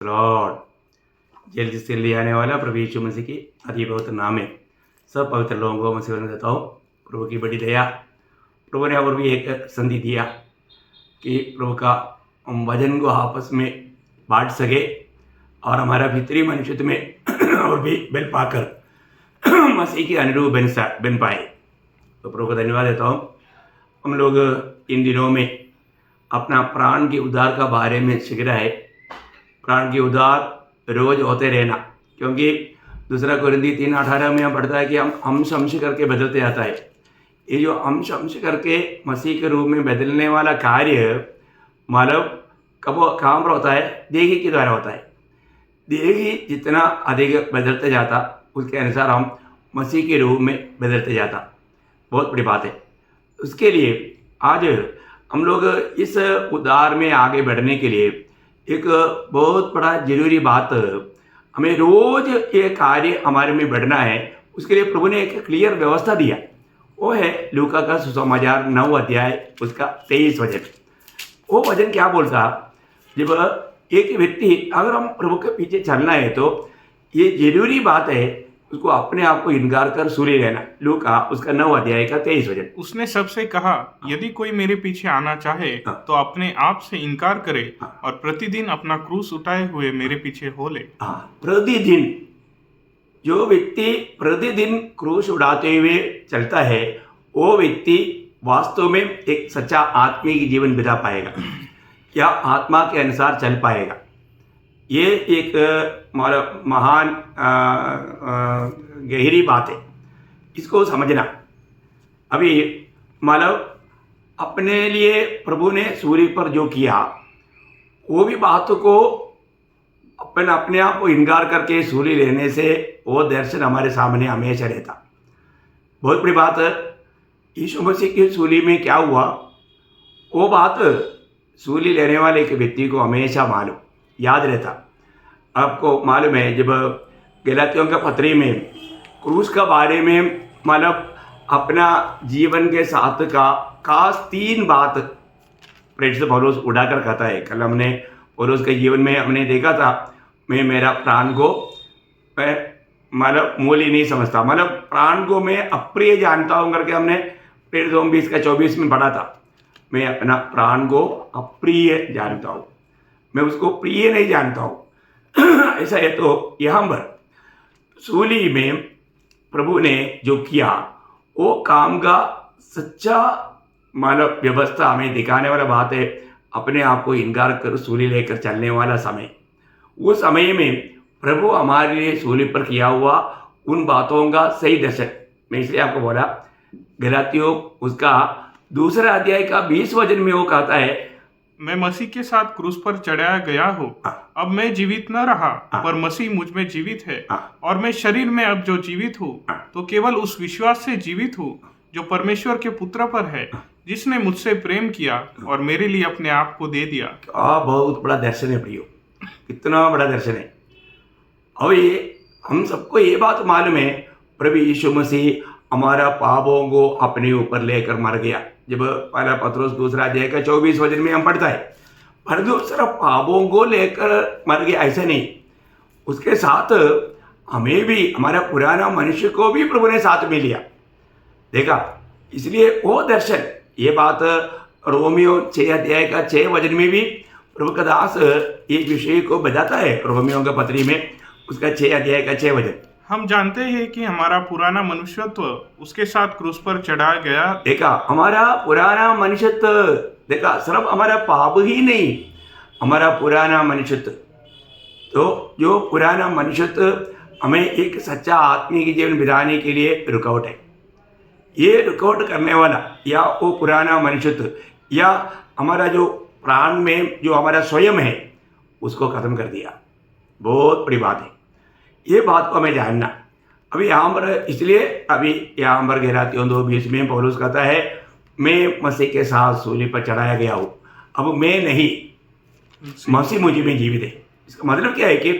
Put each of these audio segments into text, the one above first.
Lord, जल्द से ले आने वाला प्रभु यीशु मसीह की अति पवित्र नाम में सब पवित्र लोगों को मसीह देता हूँ। प्रभु की बड़ी दया, प्रभु ने और भी एक संधि दिया कि प्रभु का वजन को आपस में बांट सके और हमारा भीतरी मनुष्य में और भी बल पाकर मसीह के अनुरूप बन पाए। तो प्रभु को धन्यवाद देता हूँ। हम लोग इन दिनों में अपना प्राण के उद्धार का बारे में सीख रहा है। प्राण के उद्धार रोज होते रहना, क्योंकि दूसरा कोरिन्थी 3:18 में हम पढ़ता है कि हम अंश अंश करके बदलते जाता है। ये जो अंश अंश करके मसीह के रूप में बदलने वाला कार्य मानव कहाँ पर होता है? देही के द्वारा होता है। देही जितना अधिक बदलते जाता उसके अनुसार हम मसीह के रूप में बदलते जाता। बहुत बड़ी बात है। उसके लिए आज हम लोग इस उद्धार में आगे बढ़ने के लिए एक बहुत बड़ा जरूरी बात, हमें रोज ये कार्य हमारे में बढ़ना है। उसके लिए प्रभु ने एक क्लियर व्यवस्था दिया। वो है लूका का सुसमाचार 9 अध्याय उसका 23 वचन। वो वचन क्या बोलता? जब एक व्यक्ति, अगर हम प्रभु के पीछे चलना है तो ये जरूरी बात है उसको अपने आप को इनकार कर सूली रहना। लूका उसका 9 अध्याय का 23 वचन। उसने सबसे कहा, यदि कोई मेरे पीछे आना चाहे तो अपने आप से इनकार करे और प्रतिदिन अपना क्रूस उठाए हुए मेरे पीछे हो ले। प्रतिदिन जो व्यक्ति प्रतिदिन क्रूस उठाते हुए चलता है वो व्यक्ति वास्तव में एक सच्चा आत्मिक जीवन बिता पाएगा या आत्मा के अनुसार चल पाएगा। ये एक महान गहरी बात है, इसको समझना। अभी मानव अपने लिए प्रभु ने सूर्य पर जो किया वो भी बातों को अपने आप को इनकार करके सूर्य लेने से वो दर्शन हमारे सामने हमेशा रहता। बहुत बड़ी बात है। यीशु मसीह की सूली में क्या हुआ वो बात सूली लेने वाले के व्यक्ति को हमेशा मालूम याद रहता। आपको मालूम है जब गलातियों के पत्री में क्रूस का बारे में मतलब अपना जीवन के साथ का खास 3 बात प्रेरित पौलुस उड़ाकर कहता है। कल हमने पौलुस के जीवन में हमने देखा था, मैं मेरा प्राण को मतलब मूल्य नहीं समझता, मतलब प्राण को मैं अप्रिय जानता हूँ करके हमने प्रेरित 20:24 में पढ़ा था। मैं अपना प्राण को अप्रिय जानता हूँ, मैं उसको प्रिय नहीं जानता हूँ। ऐसा है तो यहाँ पर सूली में प्रभु ने जो किया वो काम का सच्चा मानव व्यवस्था हमें दिखाने वाला बात है। अपने आप को इनकार कर सूली लेकर चलने वाला समय, वो समय में प्रभु हमारे लिए सूली पर किया हुआ उन बातों का सही दर्शन। मैं इसलिए आपको बोला, गलातियों उसका 2 अध्याय का 20 वचन में वो कहता है, मैं मसीह के साथ क्रूस पर चढ़ाया गया हूँ। अब मैं जीवित न रहा पर मसीह मुझ में जीवित है। और मैं शरीर में अब जो जीवित हूँ तो केवल उस विश्वास से जीवित हूँ जो परमेश्वर के पुत्र पर है, जिसने मुझसे प्रेम किया और मेरे लिए अपने आप को दे दिया। बहुत बड़ा दर्शन है प्रियो, कितना बड़ा दर्शन है। और ये हम सबको ये बात मालूम है, प्रभु यीशु मसीह हमारा पापों को अपने ऊपर लेकर मर गया। जब पहला पत्रोस 2 अध्याय का 24 वचन में हम पढ़ता है, पर दूसरा पापों को लेकर मर गया ऐसा नहीं, उसके साथ हमें भी, हमारा पुराना मनुष्य को भी प्रभु ने साथ में लिया। देखा, इसलिए वो दर्शन, ये बात रोमियो 6 अध्याय का 6 वचन में भी प्रभु का दास एक विषय को बताता है। रोमियो का पत्री में उसका 6 अध्याय का 6 वचन। हम जानते हैं कि हमारा पुराना मनुष्यत्व उसके साथ क्रूस पर चढ़ाया गया। देखा, हमारा पुराना मनुष्यत्व, देखा सिर्फ हमारा पाप ही नहीं, हमारा पुराना मनुष्यत्व। तो जो पुराना मनुष्यत्व हमें एक सच्चा आत्मिक जीवन बिताने के लिए रुकावट है। ये रुकावट करने वाला या वो पुराना मनुष्यत्व या हमारा जो प्राण में जो हमारा स्वयं है उसको खत्म कर दिया। बहुत बड़ी बात है, ये बात को हमें जानना। अभी यहाँ पर, इसलिए अभी यहाँ पर गलातियों 2:20 में पौलुस कहता है, मैं मसीह के साथ सूली पर चढ़ाया गया हूँ। अब मैं नहीं, मसीह मुझे में जीवित है। इसका मतलब क्या है कि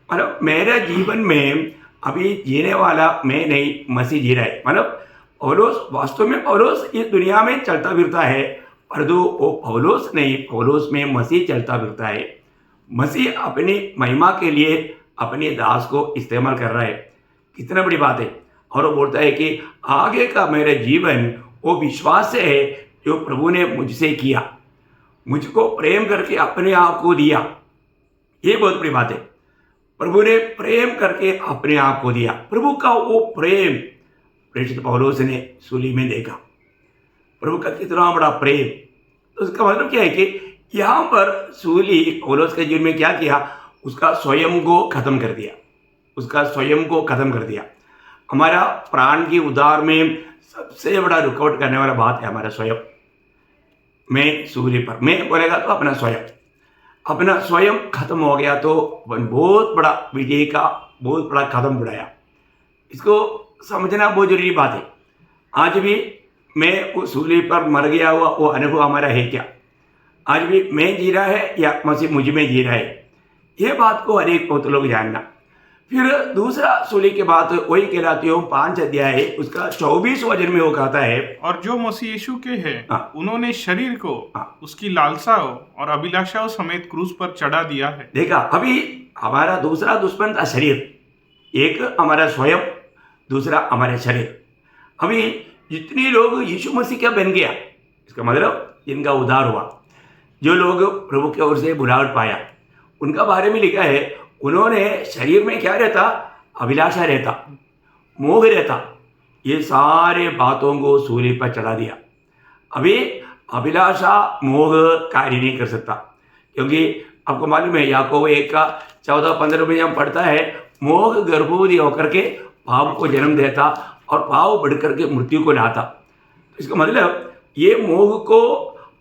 मतलब मेरा जीवन में अभी जीने वाला मैं नहीं, मसीह जी रहा है। मतलब पौलुस वास्तव में पौलुस इस दुनिया में चलता फिरता है, परंतु वो पौलुस नहीं, पौलुस में मसीह चलता फिरता है। मसीह अपनी महिमा के लिए अपने दास को इस्तेमाल कर रहा है। कितना बड़ी बात है। और वो बोलता है कि आगे का मेरा जीवन वो विश्वास से है जो प्रभु ने मुझसे किया, मुझको प्रेम करके अपने आप को दिया। ये बहुत बड़ी बात है। प्रभु ने प्रेम करके अपने आप को दिया। प्रभु का वो प्रेम प्रेषित पौलुस ने सूली में देखा। प्रभु का कितना बड़ा प्रेम। तो उसका मतलब क्या है कि यहाँ पर सूली पौलुस के जीवन में क्या किया, उसका स्वयं को खत्म कर दिया, उसका स्वयं को खत्म कर दिया। हमारा प्राण के उद्धार में सबसे बड़ा रुकावट करने वाला बात है हमारा स्वयं। मैं सूली पर मैं बोलेगा तो अपना स्वयं खत्म हो गया तो बहुत बड़ा विजय का बहुत बड़ा कदम बढ़ाया। इसको समझना बहुत जरूरी बात है। आज भी मैं उस सूली पर मर गया हुआ वो अनुभव हमारा है क्या? आज भी मैं जी रहा है या मसीह मुझ में जी रहा है? ये बात को अनेक बहुत लोग जानना। फिर दूसरा सूली के बाद वही कहलाती 5 अध्याय है, उसका 24 वचन में वो कहता है, और जो मसीह यीशु के हैं हाँ। उन्होंने शरीर को उसकी लालसाओं और अभिलाषाओं समेत क्रूस पर चढ़ा दिया है। देखा, अभी हमारा दूसरा दुश्मन था शरीर, एक हमारा स्वयं, दूसरा हमारे शरीर। अभी जितने लोग यीशु मसीह का बन गया, इसका मतलब जिनका उद्धार हुआ, जो लोग प्रभु की ओर से बुलाहट पाया, उनका बारे में लिखा है उन्होंने शरीर में क्या रहता, अभिलाषा रहता, मोह रहता, ये सारे बातों को सूली पर चढ़ा दिया। अभी अभिलाषा मोह कार्य नहीं कर सकता, क्योंकि आपको मालूम है याकूब 1 का 14-15 में हम पढ़ता है, मोह गर्भवती होकर के पाप को जन्म देता और पाप बढ़ करके मृत्यु को लाता। इसका मतलब ये मोह को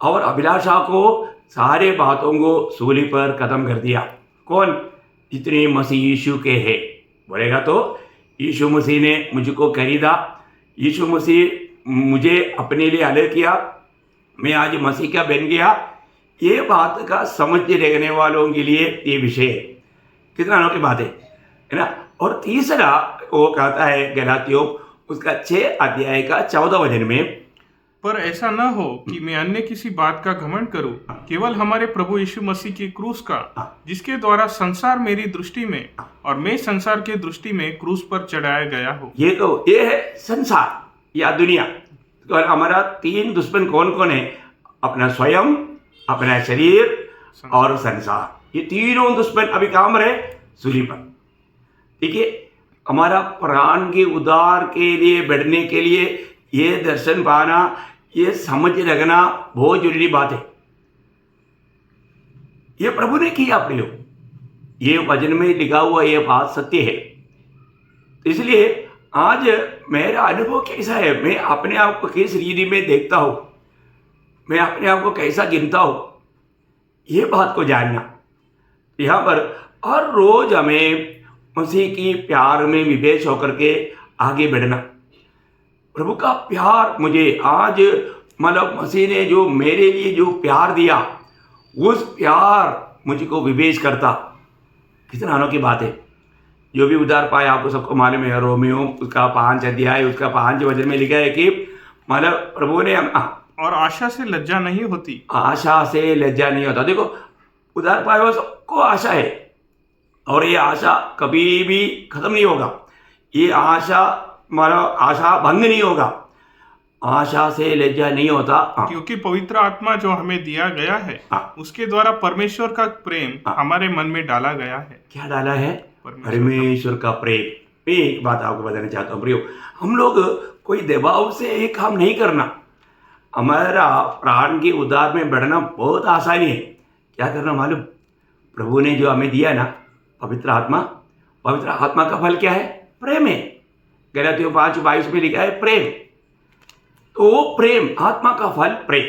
और अभिलाषा को सारे बातों को सूली पर खत्म कर दिया। कौन? जितने मसीह यीशु के हैं। बोलेगा तो यीशु मसीह ने मुझको खरीदा, यीशु मसीह मुझे अपने लिए अलग किया, मैं आज मसीह का बन गया। ये बात का समझ रखने वालों के लिए ये विषय है। कितना अनोखी बात है ना। और तीसरा वो कहता है गलातियों उसका 6 अध्याय का 14 वचन में, पर ऐसा न हो कि मैं अन्य किसी बात का घमंड करूं, केवल हमारे प्रभु यीशु मसीह की क्रूस का, जिसके द्वारा संसार मेरी दृष्टि में और मैं संसार के दृष्टि में क्रूस पर चढ़ाया गया हो। ये है संसार या दुनिया। तो हमारा 3 दुश्मन कौन कौन है? अपना स्वयं, अपना शरीर और संसार। ये तीनों दुश्मन अभी काम रहे सूली पर। ठीक है, हमारा प्राण के उद्धार के लिए बढ़ने के लिए ये दर्शन पाना, ये समझ रखना बहुत जरूरी बात है। ये प्रभु ने किया प्रयोग, ये वचन में लिखा हुआ ये बात सत्य है। इसलिए आज मेरा अनुभव कैसा है, मैं अपने आप को किस रीति में देखता हूं, मैं अपने आप को कैसा गिनता हूं, ये बात को जानना। यहाँ पर हर रोज हमें मसीह की प्यार में विवेश होकर के आगे बढ़ना। प्रभु का प्यार मुझे आज मतलब मसीह ने जो मेरे लिए जो प्यार दिया, उस प्यार मुझको विवेश करता। कितना अनोखी बात है। जो भी उद्धार पाया आपको सबको मालूम है। रोमियो उसका 5 अध्याय उसका 5 वचन में लिखा है कि मतलब प्रभु ने और आशा से लज्जा नहीं होती। आशा से लज्जा नहीं होता। देखो, उद्धार पाया हुआ सबको आशा है और ये आशा कभी भी खत्म नहीं होगा। ये आशा मतलब आशा भंग नहीं होगा, आशा से लज्जा नहीं होता। क्योंकि पवित्र आत्मा जो हमें दिया गया है, उसके द्वारा परमेश्वर का प्रेम हमारे मन में डाला गया है। क्या डाला है? परमेश्वर का प्रेम। मैं एक बात आपको बताना चाहता हूँ प्रियो, हम लोग कोई दबाव से एक काम नहीं करना। हमारा प्राण के उद्धार में बढ़ना बहुत आसानी है। क्या करना मालूम? प्रभु ने जो हमें दिया ना पवित्र आत्मा, पवित्र आत्मा का फल क्या है? प्रेम है। गलातियों 5:22 में लिखा है प्रेम। तो वो प्रेम, आत्मा का फल प्रेम,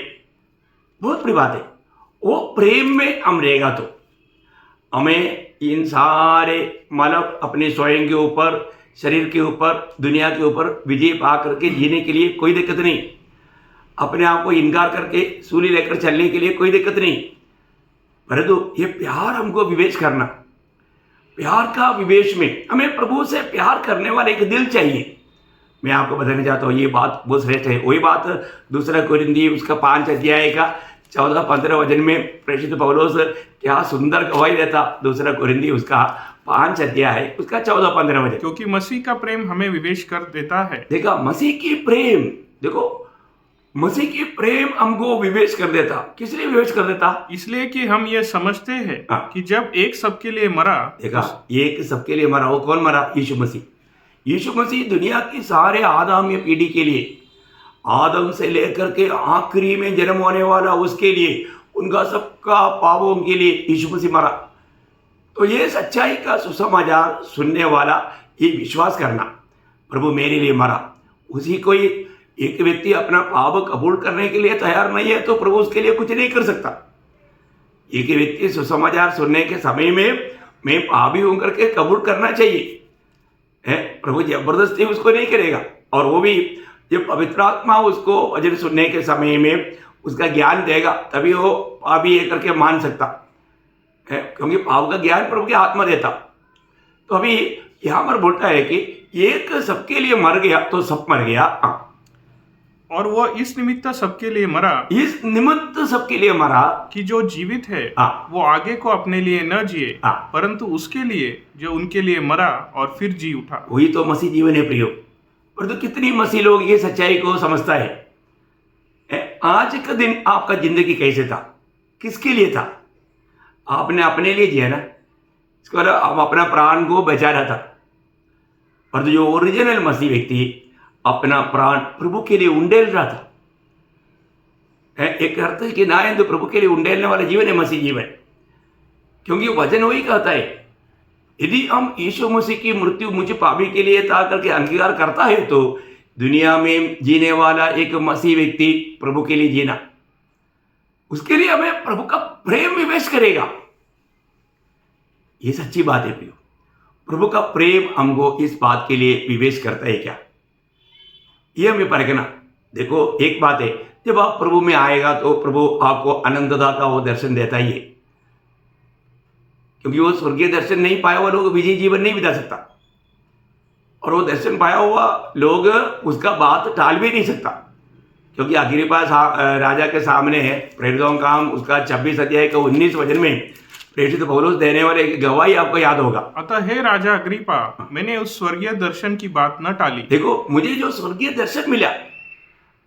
बहुत बड़ी बात है। वो प्रेम में हम रहेगा तो हमें इन सारे मतलब अपने स्वयं के ऊपर, शरीर के ऊपर, दुनिया के ऊपर विजय पा करके जीने के लिए कोई दिक्कत नहीं। अपने आप को इनकार करके सूली लेकर चलने के लिए कोई दिक्कत नहीं। परंतु ये प्यार हमको विवेच करना, प्यार का विवेश में हमें प्रभु से प्यार करने वाला एक दिल चाहिए। मैं आपको बताना चाहता हूँ ये बात बहुत श्रेष्ठ है। वही बात 2 कोरिन्थी उसका 5 अध्याय का 14-15 वचन में प्रेषित पौलुस क्या सुंदर गवाही देता। दूसरा कोरिन्थी उसका 5 अध्याय है, उसका 14-15 वचन। क्योंकि मसीह का प्रेम हमें विवेश कर देता है। देखा, मसीह की प्रेम, देखो मसीह की प्रेम हमको विवेश कर देता। किस लिए विवेश कर देता? इसलिए कि हम ये समझते हैं हाँ। कि जब एक सबके लिए मरा, देखा, एक सबके लिए मरा। वो कौन मरा? यीशु मसीह। यीशु मसीह दुनिया की सारे आदम पीढ़ी के लिए, आदम से लेकर के आखिरी में जन्म होने वाला उसके लिए, उनका सबका पापों के लिए यीशु मसीह मरा। तो ये सच्चाई का सुसमाचार सुनने वाला, ये विश्वास करना प्रभु मेरे लिए मरा, उसी को एक व्यक्ति अपना पाप कबूल करने के लिए तैयार नहीं है तो प्रभु उसके लिए कुछ नहीं कर सकता। एक व्यक्ति सुसमाचार सुनने के समय में मैं पापी हूं करके कबूल करना चाहिए है, प्रभु जबरदस्ती उसको नहीं करेगा। और वो भी जब पवित्र आत्मा उसको वचन सुनने के समय में उसका ज्ञान देगा तभी वो पापी है करके मान सकता है, क्योंकि पाप का ज्ञान प्रभु की आत्मा देता। तो अभी यहाँ पर बोलता है कि एक सबके लिए मर गया तो सब मर गया। और वो इस निमित्त सबके लिए मरा, इस निमित्त सबके लिए मरा कि जो जीवित है हाँ। वो आगे को अपने लिए न जिए, हाँ। परंतु उसके लिए जो उनके लिए मरा और फिर जी उठा। वही तो मसीह जीवन है प्रियो। पर तो कितनी मसीह लोग ये सच्चाई को समझता है। आज का दिन आपका जिंदगी कैसे था? किसके लिए था? आपने अपने लिए जिया ना, इसको आप अपना प्राण को बचा रहा था। पर जो ओरिजिनल मसीह व्यक्ति अपना प्राण प्रभु के लिए उंडेल रहा था। एक अर्थ है कि ना तो प्रभु के लिए उंडेलने वाला जीवन है मसीह जीवन, क्योंकि वचन वही कहता है यदि हम यीशु मसीह की मृत्यु मुझे पापी के लिए था करके अंगीकार करता है तो दुनिया में जीने वाला एक मसीह व्यक्ति प्रभु के लिए जीना, उसके लिए हमें प्रभु का प्रेम विवेश करेगा। ये सच्ची बात है प्रियो। प्रभु का प्रेम हमको इस बात के लिए विवेश करता है क्या, ये हमें परखना। देखो एक बात है, जब आप प्रभु में आएगा तो प्रभु आपको अनंतता का वो दर्शन देता ही है, क्योंकि वो स्वर्गीय दर्शन नहीं पाया हुआ लोग विजयी जीवन नहीं बिता सकता, और वो दर्शन पाया हुआ लोग उसका बात टाल भी नहीं सकता, क्योंकि आखिरी पास राजा के सामने है। प्रेरितों का काम उसका 26 अध्याय का 19 वचन में प्रेरित पौलुस देने वाले एक गवाही आपको याद होगा। अतः हे राजा अग्रिप्पा, मैंने उस स्वर्गीय दर्शन की बात न टाली। देखो, मुझे जो स्वर्गीय दर्शन मिला,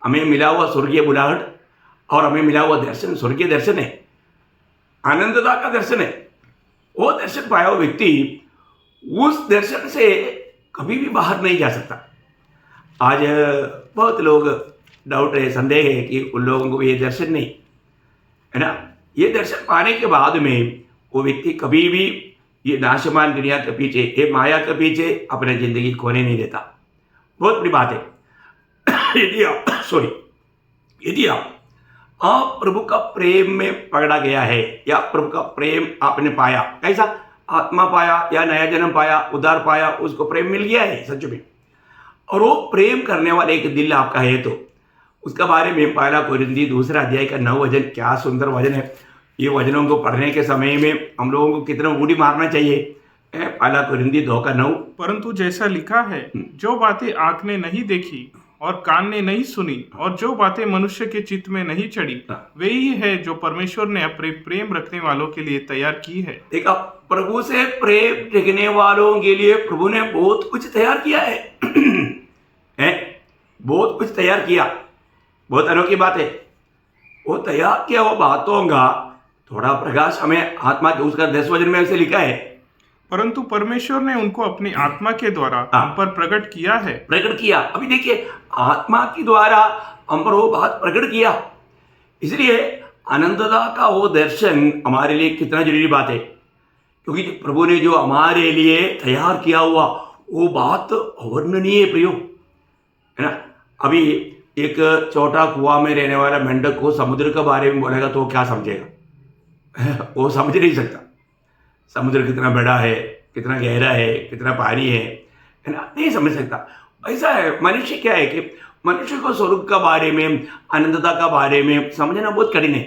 हमें मिला हुआ स्वर्गीय बुलाहट और हमें मिला हुआ दर्शन स्वर्गीय दर्शन है, आनंदता का दर्शन है। वो दर्शन पाया हुआ व्यक्ति उस दर्शन से कभी भी बाहर नहीं जा सकता। आज बहुत लोग डाउट है, संदेह है कि उन लोगों को ये दर्शन नहीं है ना। ये दर्शन पाने के बाद में वो व्यक्ति कभी भी ये नाशमान दुनिया के पीछे, ये माया के पीछे अपनी जिंदगी खोने नहीं देता। बहुत बड़ी बात है। यदि आप प्रभु का प्रेम में पकड़ा गया है या प्रभु का प्रेम आपने पाया, कैसा आत्मा पाया या नया जन्म पाया, उद्धार पाया, उसको प्रेम मिल गया है सच में, और वो प्रेम करने वाला एक दिल आपका है तो उसका बारे में 1 कोरिन्थी 2 अध्याय का 9 वचन, क्या सुंदर वचन है। ये वचनों को पढ़ने के समय में हम लोगों को कितना उड़ी मारना चाहिए। 1 कोरिन्थी 2 का 9, परंतु जैसा लिखा है, जो बातें आँख ने नहीं देखी और कान ने नहीं सुनी और जो बातें मनुष्य के चित्त में नहीं चढ़ी, वे ही है जो परमेश्वर ने अपने प्रेम रखने वालों के लिए तैयार की है। देखा, प्रभु से प्रेम रखने वालों के लिए प्रभु ने बहुत कुछ तैयार किया है। बहुत कुछ तैयार किया। बहुत अनोखी बात है। वो तैयार किया वो बातों का थोड़ा प्रकाश हमें आत्मा के उसका 10 वचन में ऐसे लिखा है, परंतु परमेश्वर ने उनको अपनी आत्मा के द्वारा हम पर प्रकट किया है। प्रकट किया। अभी देखिए, आत्मा के द्वारा हम पर वो बात प्रकट किया, इसलिए अनंतता का वो दर्शन हमारे लिए कितना जरूरी बात है, क्योंकि प्रभु ने जो हमारे लिए तैयार किया हुआ वो बात अवर्णनीय प्रियो है ना। अभी एक छोटा कुआं में रहने वाला मेंढक को समुद्र के बारे में बोलेगा तो क्या समझेगा? वो समझ नहीं सकता। समुद्र कितना बड़ा है, कितना गहरा है, कितना पानी है ना, नहीं समझ सकता। ऐसा है मनुष्य। क्या है कि मनुष्य को स्वर्ग का बारे में, अनंतता का बारे में समझना बहुत कठिन है।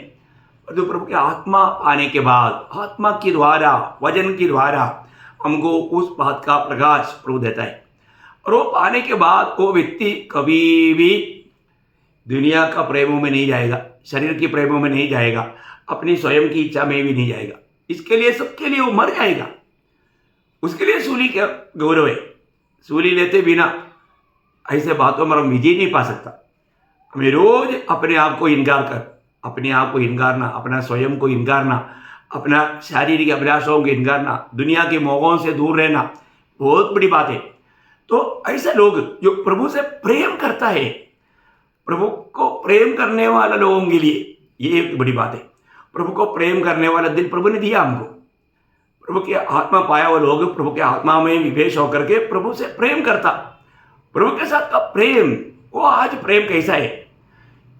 और जो प्रभु की आत्मा आने के बाद, आत्मा के द्वारा, वचन के द्वारा हमको उस बात का प्रकाश प्रभु देता है, और वो पाने के बाद वो व्यक्ति कभी भी दुनिया का प्रेमों में नहीं जाएगा, शरीर की प्रेमों में नहीं जाएगा, अपनी स्वयं की इच्छा में भी नहीं जाएगा। इसके लिए सबके लिए वो मर जाएगा। उसके लिए सूली क्या गौरव है। सूली लेते बिना ऐसे बातों में हम विजय नहीं पा सकता। हमें रोज अपने आप को इनकार कर, अपने आप को इनकारना, अपना स्वयं को इनकारना, अपना शारीरिक अभिलाषाओं को इनकारना, दुनिया के मोहों से दूर रहना बहुत बड़ी बात है। तो ऐसे लोग जो प्रभु से प्रेम करता है, प्रभु को प्रेम करने वाला लोगों के लिए ये एक बड़ी बात है। प्रभु को प्रेम करने वाला दिल प्रभु ने दिया हमको। प्रभु की आत्मा पाया हुआ लोग प्रभु के आत्मा में विवेश होकर के प्रभु से प्रेम करता। प्रभु के साथ का प्रेम, वो आज प्रेम कैसा है।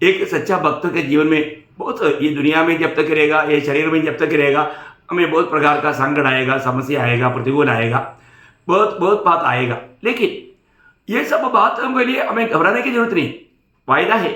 एक सच्चा भक्त के जीवन में बहुत, ये दुनिया में जब तक रहेगा, ये शरीर में जब तक रहेगा, हमें बहुत प्रकार का संकट आएगा, समस्या आएगा, प्रतिकूल आएगा, बहुत बहुत बात आएगा। लेकिन ये सब बात हमके लिए हमें घबराने की जरूरत नहीं। वायदा है।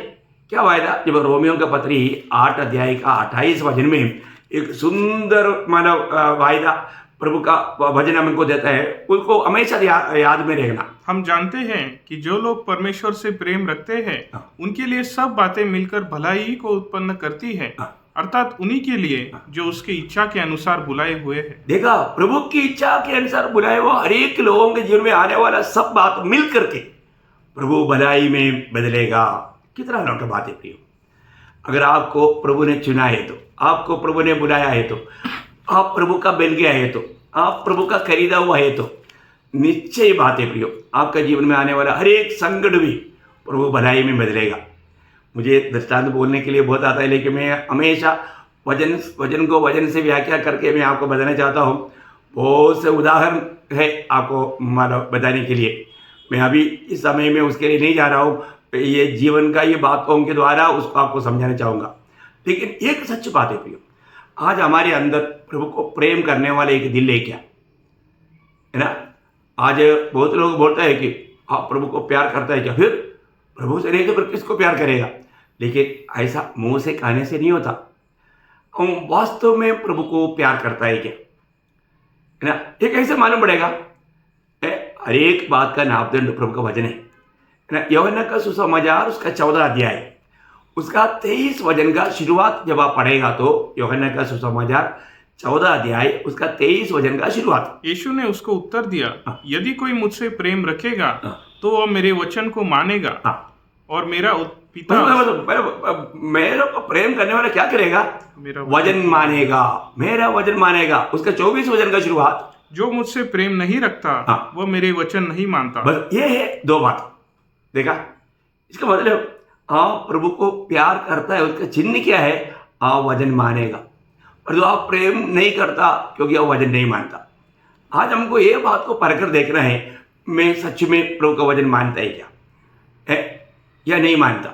क्या वायदा? जब रोमियो का पत्री 8 अध्याय का 28 वचन में एक सुंदर मानव वायदा प्रभु का वचन हमको देता है, उसको हमेशा याद में रखना। हम जानते हैं कि जो लोग परमेश्वर से प्रेम रखते हैं उनके लिए सब बातें मिलकर भलाई को उत्पन्न करती है, अर्थात उन्हीं के लिए जो उसकी इच्छा के अनुसार बुलाए हुए हैं। देखा, प्रभु की इच्छा के अनुसार बुलाए हुए हर एक लोगों के जीवन में आने वाला सब बात मिल करके प्रभु भलाई में बदलेगा। कितना अनोखा बात है प्रियो। अगर आपको प्रभु ने चुना है, तो आपको प्रभु ने बुलाया है, तो आप प्रभु का बन गया है, तो आप प्रभु का खरीदा हुआ है, तो निश्चय बात है प्रियो, आपका जीवन में आने वाला हर एक संकट भी प्रभु भलाई में बदलेगा। मुझे दृष्टांत बोलने के लिए बहुत आता है, लेकिन मैं हमेशा वचन को वचन से व्याख्या करके मैं आपको बताना चाहता हूँ। बहुत से उदाहरण है आपको मानो बताने के लिए। मैं अभी इस समय में उसके लिए नहीं जा रहा हूँ। ये जीवन का ये बातों के द्वारा उसको आपको समझाना चाहूँगा। लेकिन एक सच बात है प्रियो, आज हमारे अंदर प्रभु को प्रेम करने वाले एक दिल है क्या, है ना। आज बहुत लोग बोलते हैं कि आप प्रभु को प्यार करता है क्या, फिर प्रभु से नहीं तो फिर किसको प्यार करेगा। लेकिन ऐसा मुंह से कहने से नहीं होता। हम वास्तव में प्रभु को प्यार करता है क्या, है ना। ये कैसे मालूम पड़ेगा? हर एक बात का नापदंड प्रभु का वचन है ना। यूहन्ना का सुसमाचार उसका 14 अध्याय उसका 23 वचन का शुरुआत जब आप पढ़ेगा, तो यूहन्ना का सुसमाचार 14 अध्याय उसका 23 वचन का शुरुआत। यीशु ने उसको उत्तर दिया, यदि कोई मुझसे प्रेम रखेगा तो वह मेरे वचन को मानेगा और मेरा पिता मेरा प्रेम करने वाला क्या करेगा? मेरा वचन मानेगा, मेरा वचन मानेगा। उसका 24 वचन का शुरुआत, जो मुझसे प्रेम नहीं रखता वह मेरे वचन नहीं मानता। बस ये है दो बात। देखा, इसका मतलब आप प्रभु को प्यार करता है, उसका चिन्ह क्या है? आप वचन मानेगा। और जो आप प्रेम नहीं करता क्योंकि आप वचन नहीं मानता। आज हमको ये बात को परखकर देखना है, मैं सच में प्रभु का वचन मानता है क्या है या नहीं मानता।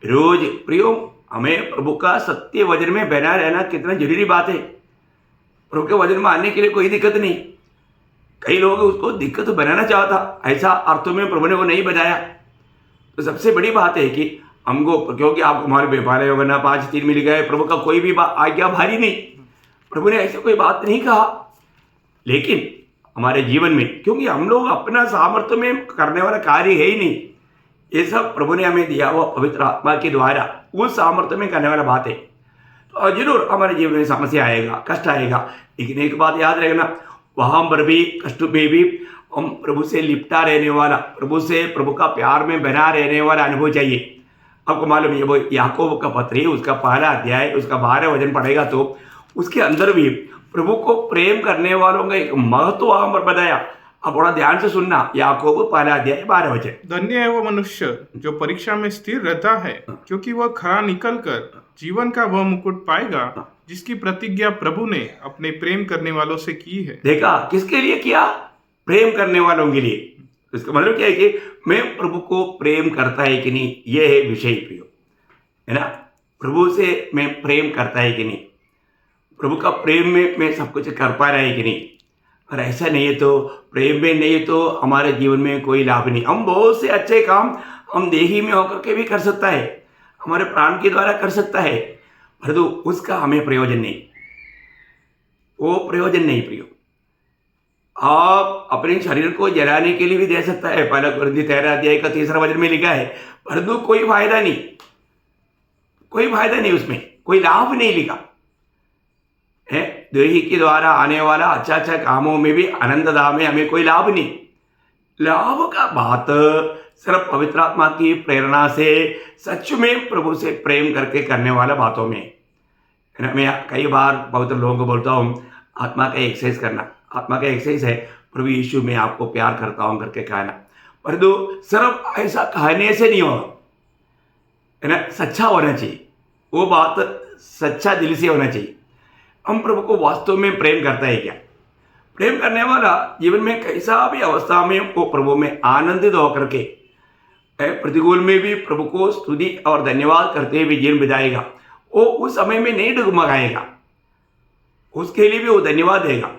रोज प्रियो, हमें प्रभु का सत्य वचन में बना रहना कितना जरूरी बात है। प्रभु के वचन मानने के लिए कोई दिक्कत नहीं। कई लोग उसको दिक्कत बनाना चाहता, ऐसा अर्थों में प्रभु ने वो नहीं बताया। तो सबसे बड़ी बात है कि हमको, क्योंकि आपको हमारे व्यापार है वरना 5-3 मिल गए, प्रभु का कोई भी आज्ञा भारी नहीं। प्रभु ने ऐसे कोई बात नहीं कहा। लेकिन हमारे जीवन में, क्योंकि हम लोग अपना सामर्थ्य में करने वाला कार्य है ही नहीं, ये सब प्रभु ने हमें दिया हुआ पवित्र आत्मा के द्वारा उस सामर्थ्य में करने वाला बात है। तो जरूर हमारे जीवन में समस्या आएगा, कष्ट आएगा, लेकिन एक बात याद रखना, वहाँ पर भी कष्ट में भी हम प्रभु से लिपटा रहने वाला, प्रभु से, प्रभु का प्यार में बना रहने वाला अनुभव चाहिए। आपको मालूम है, वो याकूब का पत्री उसका 1 अध्याय उसका 12 वचन पढ़ेगा तो उसके अंदर भी प्रभु को प्रेम करने वालों का एक महत्व वहाँ पर बताया। अब बड़ा ध्यान से सुनना, याकूब 1 अध्याय 12 वचन। धन्य है वो मनुष्य जो परीक्षा में स्थिर रहता है, क्योंकि वह खरा निकल कर जीवन का वह मुकुट पाएगा जिसकी प्रतिज्ञा प्रभु ने अपने प्रेम करने वालों से की है। देखा, किसके लिए किया? प्रेम करने वालों के लिए। इसका मतलब क्या है कि मैं प्रभु को प्रेम करता है कि नहीं, यह है विषय प्रियो, है ना। प्रभु से मैं प्रेम करता है कि नहीं, प्रभु का प्रेम में मैं सब कुछ कर पा रहा है कि नहीं। और ऐसा नहीं है तो, प्रेम में नहीं है तो हमारे जीवन में कोई लाभ नहीं। हम बहुत से अच्छे काम हम देही में होकर के भी कर सकता है, हमारे प्राण के द्वारा कर सकता है, परंतु उसका हमें प्रयोजन नहीं, वो प्रयोजन नहीं प्रियो। आप अपने शरीर को जलाने के लिए भी दे सकता है, 1 कुरिन्थी 13 अध्याय का 3 वचन में लिखा है, परंतु कोई फायदा नहीं। कोई फायदा नहीं, उसमें कोई लाभ नहीं लिखा है। देही के द्वारा आने वाला अच्छा अच्छा कामों में भी आनंद धाम में हमें कोई लाभ नहीं। लाभ का बात सिर्फ पवित्र आत्मा की प्रेरणा से सच में प्रभु से प्रेम करके करने वाला बातों में है ना। मैं कई बार पवित्र लोगों को बोलता हूँ आत्मा का एक्सरसाइज करना। आत्मा का एक्सरसाइज है प्रभु यीशु मैं आपको प्यार करता हूँ करके कहना, परंतु सिर्फ ऐसा कहने से नहीं होगा है ना, सच्चा होना चाहिए। वो बात सच्चा दिल से होना चाहिए। हम प्रभु को वास्तव में प्रेम करता है क्या? प्रेम करने वाला जीवन में कैसा भी अवस्था में वो प्रभु में आनंदित होकर के प्रतिकूल में भी प्रभु को स्तुति और धन्यवाद करते हुए जीवन बिताएगा। वो उस समय में नहीं डगमगाएगा, उसके लिए भी वो धन्यवाद देगा।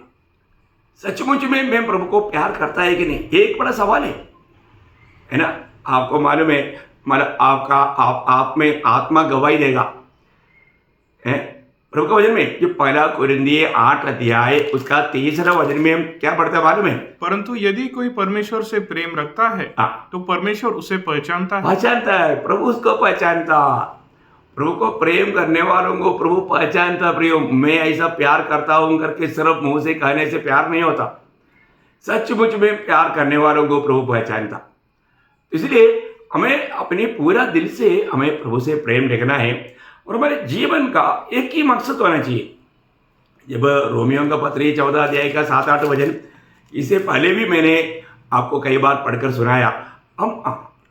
सचमुच में मैं प्रभु को प्यार करता है कि नहीं, ये एक बड़ा सवाल है ना। आपको मालूम है, मतलब आपका आप में आत्मा गवाही देगा है। प्रभु के वचन में जो पहला कुरिन्थियों 8 अध्याय उसका 3रा वचन में हम क्या पढ़ते हैं मालूम है? परंतु यदि कोई परमेश्वर से प्रेम रखता है तो परमेश्वर उसे पहचानता है। प्रभु उसको पहचानता। प्रभु को प्रेम करने वालों को प्रभु पहचानता। प्रियो, मैं ऐसा प्यार करता हूं करके सिर्फ मुंह से कहने से प्यार नहीं होता। सचमुच में प्यार करने वालों को प्रभु पहचानता। इसलिए हमें अपने पूरा दिल से हमें प्रभु से प्रेम रखना है और हमारे जीवन का एक ही मकसद होना चाहिए। जब रोमियो का पत्री 14 अध्याय का 7-8 वचन, इससे पहले भी मैंने आपको कई बार पढ़कर सुनाया।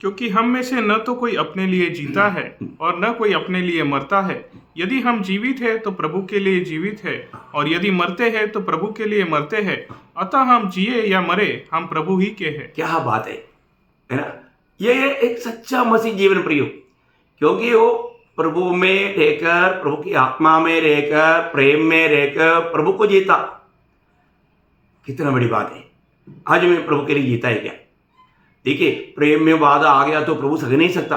क्योंकि हम में से न तो कोई अपने लिए जीता है और न कोई अपने लिए मरता है। यदि हम जीवित है तो प्रभु के लिए जीवित है, और यदि मरते हैं तो प्रभु के लिए मरते हैं। अतः हम जिए या मरे हम प्रभु ही के हैं। क्या बात है ना। ये एक सच्चा मसीह जीवन प्रियो, क्योंकि वो प्रभु में रहकर, प्रभु की आत्मा में रहकर, प्रेम में रहकर प्रभु को जीता। कितना बड़ी बात है। आज मैं प्रभु के लिए जीता है क्या? देखिए, प्रेम में वादा आ गया तो प्रभु सह नहीं सकता।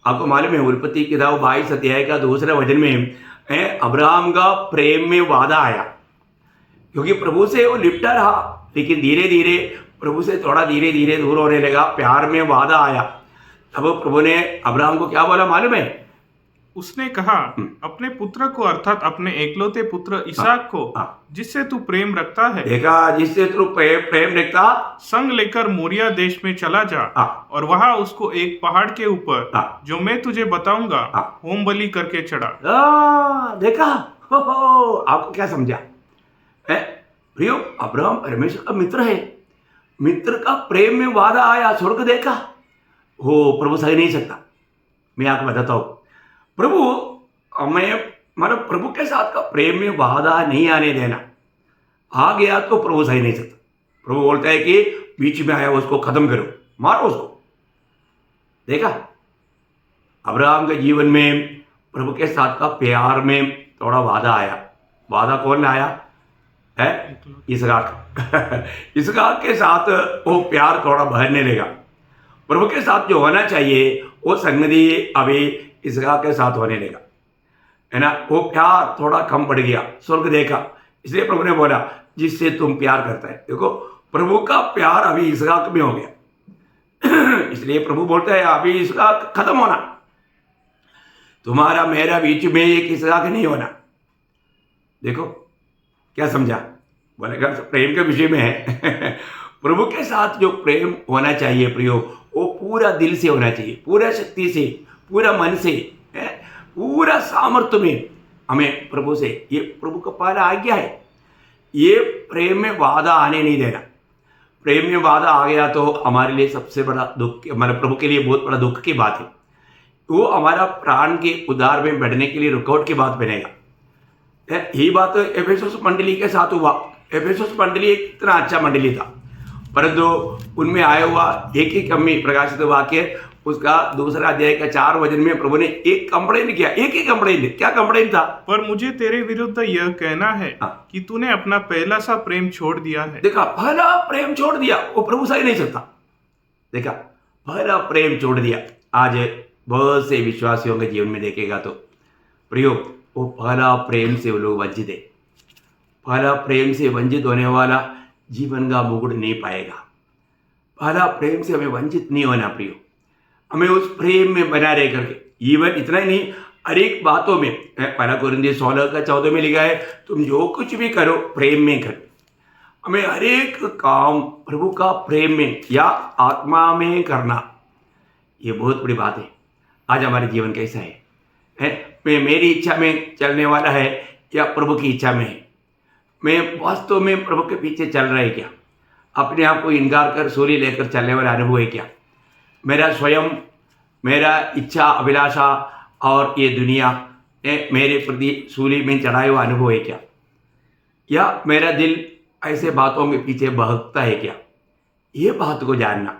आपको मालूम है उत्पत्ति किताब 22 अध्याय का 2रा वचन में अब्राहम का प्रेम में वादा आया, क्योंकि प्रभु से वो लिपटा रहा, लेकिन धीरे धीरे प्रभु से थोड़ा धीरे धीरे दूर होने लगा। प्यार में वादा आया। तब प्रभु ने अब्राहम को क्या बोला मालूम है? उसने कहा, अपने पुत्र को अर्थात अपने एकलौते पुत्र इसहाक को जिससे तू प्रेम रखता है, देखा, जिससे तू प्रेम रखता, संग लेकर मोरिया देश में चला जा और वहां उसको एक पहाड़ के ऊपर जो मैं तुझे बताऊंगा होम बलि करके चढ़ा। देखा, आपको क्या समझा प्रियो? अब्राहम परमेश्वर का मित्र है। मित्र का प्रेम में वादा आया, स्वर्ग देखा, हो प्रभु सह नहीं सकता। मैं आपको बताता हूं, प्रभु हमें मतलब प्रभु के साथ का प्रेम में वादा नहीं आने देना। आ गया तो प्रभु सही नहीं सकता। प्रभु बोलता है कि बीच में आया उसको खत्म करो, मारो उसको। देखा, अब्राहम के जीवन में प्रभु के साथ का प्यार में थोड़ा वादा आया। वादा कौन लाया है? इसहाक। इसहाक के साथ वो प्यार थोड़ा बढ़ने लगा। प्रभु के साथ जो होना चाहिए वो संगति अभी इसहाक के साथ होने लगा, है ना। वो प्यार थोड़ा कम पड़ गया, स्वर्ग देखा। इसलिए प्रभु ने बोला, जिससे तुम प्यार करता है। देखो, प्रभु का प्यार अभी इसहाक में हो गया। इसलिए प्रभु बोलता है, अभी इसहाक खत्म होना, तुम्हारा मेरा बीच में एक इसहाक नहीं होना। देखो क्या समझा? बोलेगा प्रेम के विषय में है। प्रभु के साथ जो प्रेम होना चाहिए प्रियो, वो पूरा दिल से होना चाहिए, पूरा शक्ति से, पूरा मन से, पूरा सामर्थ्य में हमें प्रभु से। ये प्रभु का पहला आज्ञा है। ये प्रेम में वादा आने नहीं देना। प्रेम में वादा आ गया तो हमारे लिए सबसे बड़ा दुख, हमारे प्रभु के लिए बहुत बड़ा दुख की बात है। वो हमारा प्राण के उद्धार में बढ़ने के लिए रुकावट की बात बनेगा। यही बात एफेसुस मंडली के साथ हुआ। एफेसुस मंडली एक इतना अच्छा मंडली था, परंतु उनमें आया हुआ एक ही कमी प्रकाशित वाक्य उसका 2रा अध्याय का 4 वचन में प्रभु ने एक कंप्लेन किया। एक ही कंप्लेन। क्या कंप्लेन था? पर मुझे तेरे विरुद्ध यह कहना है कि तूने अपना पहला सा प्रेम छोड़ दिया है। देखा, पहला प्रेम छोड़ दिया, वो प्रभु सही नहीं सकता। देखा, पहला प्रेम छोड़ दिया। आज बहुत से विश्वासियों के जीवन में देखेगा तो प्रियो, वो पहला प्रेम से वो लोग वंचित है। पहला प्रेम से वंचित होने वाला जीवन का मुकुट नहीं पाएगा। पहला प्रेम से हमें वंचित नहीं होना प्रियो। हमें उस प्रेम में बना रह करके, जीवन इतना ही नहीं, हर एक बातों में, पहला कोरिन्थियों 16:14 में लिखा है, तुम जो कुछ भी करो प्रेम में करो। हमें हर एक काम प्रभु का प्रेम में या आत्मा में करना, ये बहुत बड़ी बात है। आज हमारे जीवन कैसा है? मैं मेरी इच्छा में चलने वाला है या प्रभु की इच्छा में है? मैं वास्तव में प्रभु के पीछे चल रहा है क्या? अपने आप को इनकार कर सूली लेकर चलने वाला अनुभव है क्या? मेरा स्वयं, मेरा इच्छा अभिलाषा और ये दुनिया मेरे प्रति सूली में चढ़ाए हुआ अनुभव है क्या? या मेरा दिल ऐसे बातों के पीछे बहकता है क्या? ये बात को जानना,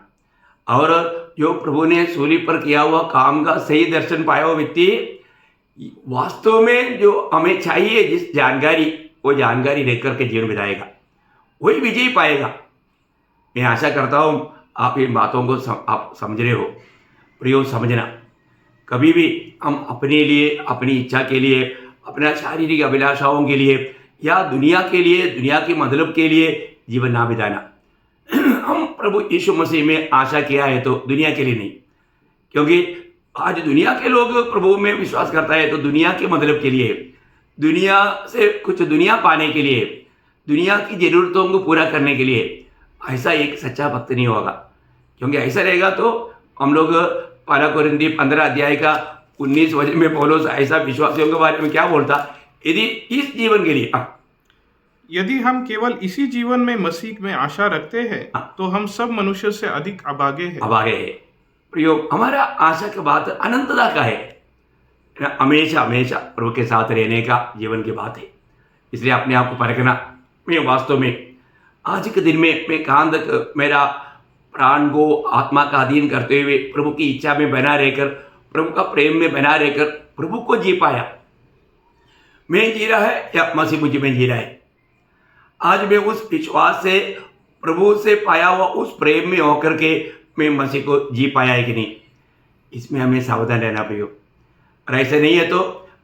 और जो प्रभु ने सूली पर किया हुआ काम का सही दर्शन पाया हुआ व्यक्ति वास्तव में जो हमें चाहिए जिस जानकारी, वो जानकारी लेकर के जीवन बिताएगा, वही विजय पाएगा। मैं आशा करता हूँ आप इन बातों को आप समझ रहे हो। प्रियो, समझना, कभी भी हम अपने लिए, अपनी इच्छा के लिए, अपना शारीरिक अभिलाषाओं के लिए या दुनिया के लिए, दुनिया के मतलब के लिए जीवन ना बिताना। हम प्रभु यीशु मसीह में आशा किया है तो दुनिया के लिए नहीं, क्योंकि आज दुनिया के लोग प्रभु में विश्वास करता है तो दुनिया के मतलब के लिए, दुनिया से कुछ दुनिया पाने के लिए, दुनिया की ज़रूरतों को पूरा करने के लिए। ऐसा एक सच्चा भक्त नहीं होगा, क्योंकि ऐसा रहेगा तो हम लोग पहला कोरिन्थियों 15 अध्याय का 19 वचन में पौलुस ऐसा विश्वासियों के बारे में क्या बोलता, यदि इस जीवन के लिए, यदि हम केवल इसी जीवन में मसीह में आशा रखते हैं तो हम सब मनुष्य से अधिक अभागे हैं। अभागे है। प्रियो, हमारा आशा की बात अनंतता का है, हमेशा हमेशा प्रभु के साथ रहने का जीवन की बात है। इसलिए अपने आप को परखना, मैं वास्तव में आज के दिन में मैं कहाँ तक मेरा प्राण को आत्मा का अधीन करते हुए प्रभु की इच्छा में बना रहकर, प्रभु का प्रेम में बना रहकर प्रभु को जी पाया। मैं जी रहा है या मसीह मुझ में जी रहा है? आज मैं उस विश्वास से, प्रभु से पाया हुआ उस प्रेम में होकर के मैं मसीह को जी पाया है कि नहीं? इसमें हमें सावधान रहना पड़ेगा। और ऐसा नहीं है तो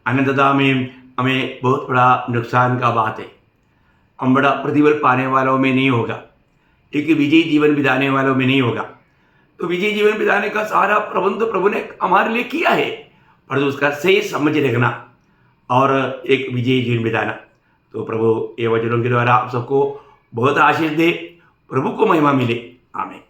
अनंतता में हमें बहुत बड़ा नुकसान का बात है। हम बड़ा प्रतिफल पाने वालों में नहीं होगा, एक विजयी जीवन बिताने वालों में नहीं होगा। तो विजयी जीवन बिताने का सारा प्रबंध प्रभु ने हमारे लिए किया है, पर उसका सही समझ रखना और एक विजयी जीवन बिताना। तो प्रभु ये वचनों के द्वारा आप सबको बहुत आशीष दे, प्रभु को महिमा मिले। आमीन।